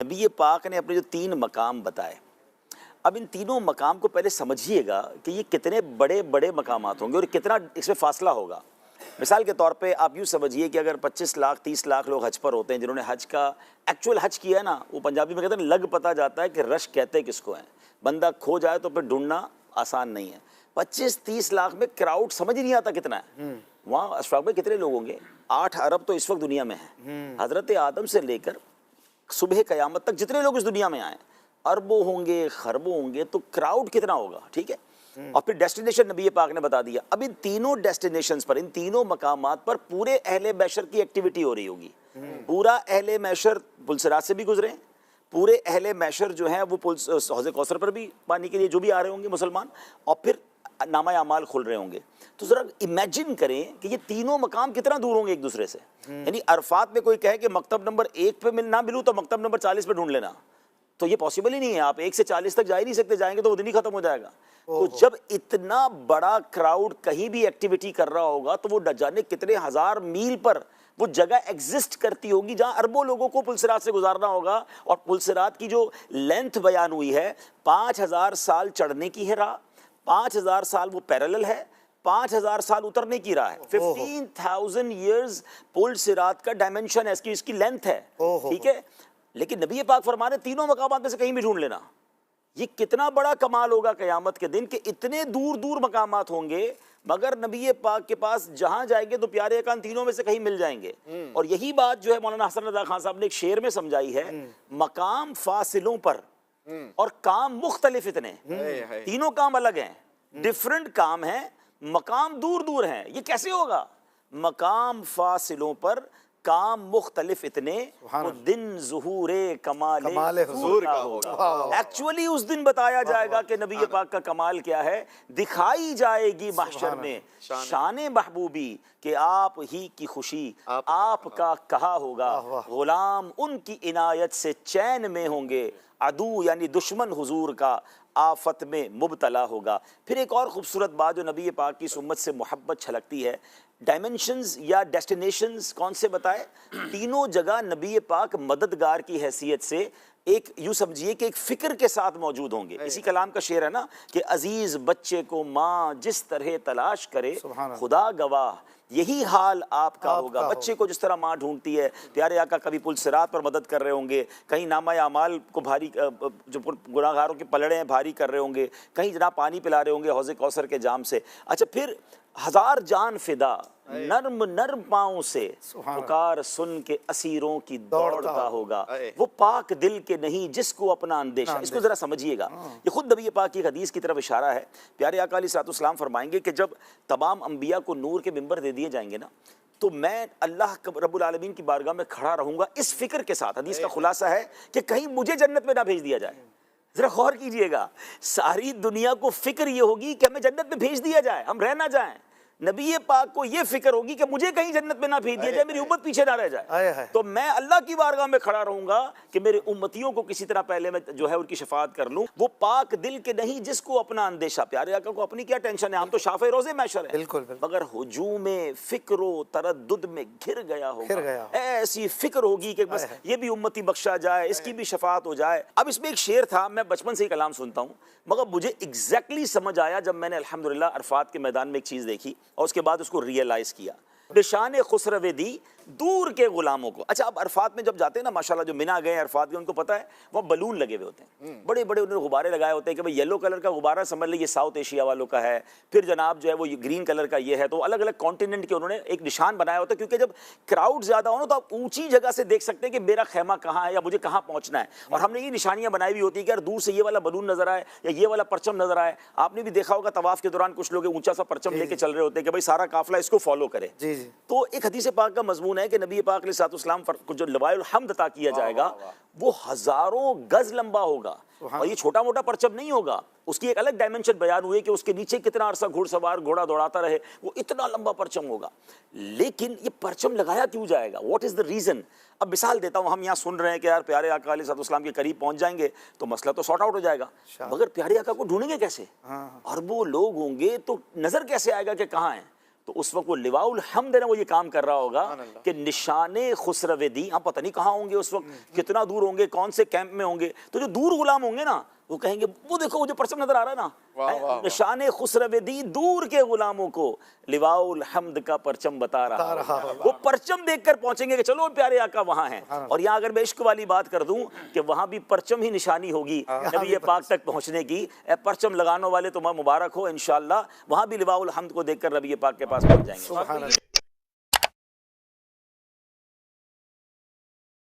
نبی پاک نے اپنے جو 3 مقام بتائے، اب ان تینوں مقام کو پہلے سمجھیے گا کہ یہ کتنے بڑے بڑے مقامات ہوں گے اور کتنا اس میں فاصلہ ہوگا۔ مثال کے طور پہ آپ یوں سمجھیے کہ اگر 25 لاکھ 30 لاکھ لوگ حج پر ہوتے ہیں، جنہوں نے حج کا ایکچوئل حج کیا ہے نا، وہ پنجابی میں کہتے ہیں لگ پتہ جاتا ہے کہ رش کہتے کس کو ہیں، بندہ کھو جائے تو پھر ڈھونڈنا آسان نہیں ہے۔ 25-30 لاکھ میں کراؤڈ سمجھ نہیں آتا کتنا ہے۔ وہاں اشفاق میں کتنے لوگ ہوں گے؟ 8 ارب تو اس وقت دنیا میں ہیں، حضرت آدم سے لے کر صبح قیامت تک جتنے لوگ اس دنیا میں آئیں، اربوں ہوں گے، خربوں ہوں گے، تو کراؤڈ کتنا ہوگا؟ ٹھیک ہے۔ اور پھر ڈیسٹینیشن نبی پاک نے بتا دیا۔ اب ان تینوں ڈیسٹینیشنز پر، ان تینوں مقامات پر پورے اہل محشر کی ایکٹیویٹی ہو رہی ہوگی۔ پورا اہل محشر پلسرات سے بھی گزرے، پورے اہل محشر جو ہیں وہ حوض کوثر پر بھی پانی کے لیے جو بھی آ رہے ہوں گے مسلمان، اور پھر نامہ اعمال کھل رہے ہوں گے۔ تو ذرا امیجن کریں کہ یہ تینوں مقام کتنا دور ہوں گے ایک دوسرے سے۔ یعنی عرفات میں کوئی کہے کہ مکتب نمبر 1 پہ نہ ملوں تو مکتب نمبر 40 پہ ڈھونڈ لینا، تو یہ پاسبل ہی نہیں ہے۔ آپ 1 سے 40 تک جا ہی نہیں سکتے، جائیں گے تو وہ دن ہی ختم ہو جائے گا۔ تو جب اتنا بڑا کراؤڈ کہیں بھی ایکٹیویٹی کر رہا ہوگا تو وہ نہ جانے کتنے ہزار میل پر وہ جگہ ایگزسٹ کرتی ہوگی جہاں اربوں لوگوں کو پلسرات سے گزارنا ہوگا۔ اور پلسرات کی جو لینتھ بیان ہوئی ہے، 5000 سال چڑھنے کی ہے راہ، 5000 سال وہ پیرلل ہے، 5000 سال اترنے کی راہ ہے۔ 15,000 ایئرز پل صراط کا ڈائمنشن ہے، اس کی لینتھ ہے، ٹھیک ہے۔ لیکن نبی پاک فرمانے تینوں مقامات میں سے کہیں بھی ڈھونڈ لینا۔ یہ کتنا بڑا کمال ہوگا قیامت کے دن کہ اتنے دور دور مقامات ہوں گے، مگر نبی پاک کے پاس جہاں جائیں گے تو پیارے اکان تینوں میں سے کہیں مل جائیں گے۔ اور یہی بات جو ہے مولانا حسن رضا خان صاحب نے ایک شعر میں سمجھائی ہے، مقام فاصلوں پر اور کام مختلف اتنے، تینوں کام الگ ہیں، ڈیفرنٹ کام ہیں، مقام دور دور ہیں۔ یہ کیسے ہوگا؟ مقام فاصلوں پر کام مختلف اتنے، وہ دن ظہور کمال حضور کا ہوگا۔ ایکچولی اس دن بتایا جائے گا کہ نبی پاک کا کمال کیا ہے، دکھائی جائے گی محشر میں شان محبوبی کہ آپ ہی کی خوشی آپ کا کہا ہوگا، غلام ان کی عنایت سے چین میں ہوں گے، عدو یعنی دشمن حضور کا آفت میں مبتلا ہوگا۔ پھر ایک اور خوبصورت بات جو نبی پاک کی امت سے محبت چھلکتی ہے، ڈائمنشنز یا ڈیسٹینیشنز کون سے بتائے؟ تینوں جگہ نبی پاک مددگار کی حیثیت سے ایک یوں سمجھیے کہ ایک فکر کے ساتھ موجود ہوں گے۔ اسی کلام کا شعر ہے نا کہ عزیز بچے کو ماں جس طرح تلاش کرے، خدا گواہ یہی حال آپ کا ہوگا۔ بچے کو جس طرح ماں ڈھونڈتی ہے، پیارے آقا کبھی پل صراط پر مدد کر رہے ہوں گے، کہیں نامہ اعمال کو بھاری، جو گناہگاروں کے پلڑے ہیں بھاری کر رہے ہوں گے، کہیں جناب پانی پلا رہے ہوں گے حوض کوثر کے جام سے۔ اچھا، پھر 1000 جان فدا نرم نرم پاؤں سے پکار سن کے اسیروں کی دوڑتا ہوگا، وہ پاک دل کے نہیں جس کو اپنا اندیشہ۔ اس کو ذرا سمجھیے گا، یہ خود نبی پاک کی حدیث کی طرف اشارہ ہے۔ پیارے آقا علیہ الصلوۃ والسلام فرمائیں گے کہ جب تمام انبیاء کو نور کے منبر دے دیے جائیں گے نا، تو میں اللہ رب العالمین کی بارگاہ میں کھڑا رہوں گا اس فکر کے ساتھ۔ حدیث کا خلاصہ ہے کہ کہیں مجھے جنت میں نہ بھیج دیا جائے۔ ذرا غور کیجئے گا، ساری دنیا کو فکر یہ ہوگی کہ ہمیں جنت میں بھیج دیا جائے، ہم رہ نہ جائیں۔ نبی پاک کو یہ فکر ہوگی کہ مجھے کہیں جنت میں نہ بھیج دیا جائے، میری امت پیچھے نہ رہ جائے۔ تو میں اللہ کی بارگاہ میں کھڑا رہوں گا کہ میرے امتیوں کو کسی طرح پہلے میں جو ہے ان کی شفاعت کر لوں۔ وہ پاک دل کے نہیں جس کو اپنا اندیشہ۔ پیارے آقا کو اپنی کیا ٹینشن ہے، ہم تو شافع روزے محشر ہیں، مگر ہجوم فکر و تردد میں گھر گیا ہوگا۔ ایسی فکر ہوگی کہ بس یہ بھی امتی بخشا جائے، اس کی بھی شفاعت ہو جائے۔ اب اس میں ایک شعر تھا، میں بچپن سے ہی کلام سنتا ہوں، مگر مجھے ایگزیکٹلی سمجھ آیا جب میں نے الحمدللہ عرفات کے میدان میں ایک چیز دیکھی اور اس کے بعد اس کو ریئلائز کیا۔ نشان خسرو دی دور کے غلاموں کو۔ اچھا، اب عرفات میں جب جاتے ہیں نا، ماشاءاللہ جو منا گئے عرفات کے، ان کو پتہ ہے وہاں بلون لگے ہوئے ہوتے ہیں، بڑے بڑے انہوں نے غبارے لگائے ہوتے ہیں کہ بھئی یلو کلر کا غبارہ سمجھ لیں یہ ساؤتھ ایشیا والوں کا ہے، پھر جناب جو ہے وہ گرین کلر کا یہ ہے۔ تو الگ الگ کانٹیننٹ کے انہوں نے ایک نشان بنایا ہوتا ہے، کیونکہ جب کراؤڈ زیادہ ہو نا تو آپ اونچی جگہ سے دیکھ سکتے ہیں کہ میرا خیمہ کہاں ہے یا مجھے کہاں پہنچنا ہے۔ اور ہم نے یہ نشانیاں بنائی ہوئی ہوتی ہیں کہ یار دور سے یہ والا بلون نظر آئے یا یہ والا پرچم نظر آئے۔ آپ نے بھی دیکھا ہوگا طواف کے دوران کچھ لوگ اونچا سا پرچم لے کے چل رہے ہوتے ہیں کہ بھئی سارا قافلہ اس کو فالو کرے۔ تو ایک حدیث پاک کا مضمون ہے کہ نبی پاک علیہ الصلوۃ والسلام کو جو لواء الحمد عطا کیا جائے گا وہ ہزاروں گز لمبا ہوگا، اور یہ چھوٹا موٹا پرچم نہیں ہوگا۔ اس کی ایک الگ ڈائمنشن بیان ہوئی کہ اس کے نیچے کتنا عرصہ گھوڑ سوار گھوڑا دوڑاتا رہے، وہ اتنا لمبا پرچم ہوگا۔ لیکن یہ پرچم لگایا کیوں جائے گا؟ What is the reason? اب مثال دیتا ہوں، ہم یہاں سن رہے ہیں کہ یار پیارے آقا علیہ الصلوۃ والسلام کے قریب پہنچ جائیں گے تو مسئلہ تو سارٹ آؤٹ ہو جائے گا، مگر پیارے آقا کو ڈھونڈیں گے کیسے؟ اور وہ لوگ ہوں گے تو نظر کیسے آئے گا کہ کہاں ہیں؟ تو اس وقت وہ لواء الحمد ہے نا، وہ یہ کام کر رہا ہوگا کہ نشان خسرو دی، ہم پتہ نہیں کہاں ہوں گے اس وقت، کتنا دور ہوں گے، کون سے کیمپ میں ہوں گے، تو جو دور غلام ہوں گے نا وہ کہیں گے وہ دیکھو وہ جو پرچم نظر آ رہا ہے نا، نشان خسرو دی دور کے غلاموں کو لواء الحمد کا پرچم بتا رہا ہے، وہ پرچم دیکھ کر پہنچیں گے کہ چلو پیارے آقا وہاں ہیں۔ اور یہاں اگر میں عشق والی بات کر دوں کہ وہاں بھی پرچم ہی نشانی ہوگی نبی پاک تک پہنچنے کی، اے پرچم لگانے والے تمہیں مبارک ہو، انشاءاللہ وہاں بھی لواء الحمد کو دیکھ کر نبی پاک کے پاس پہنچ جائیں گے۔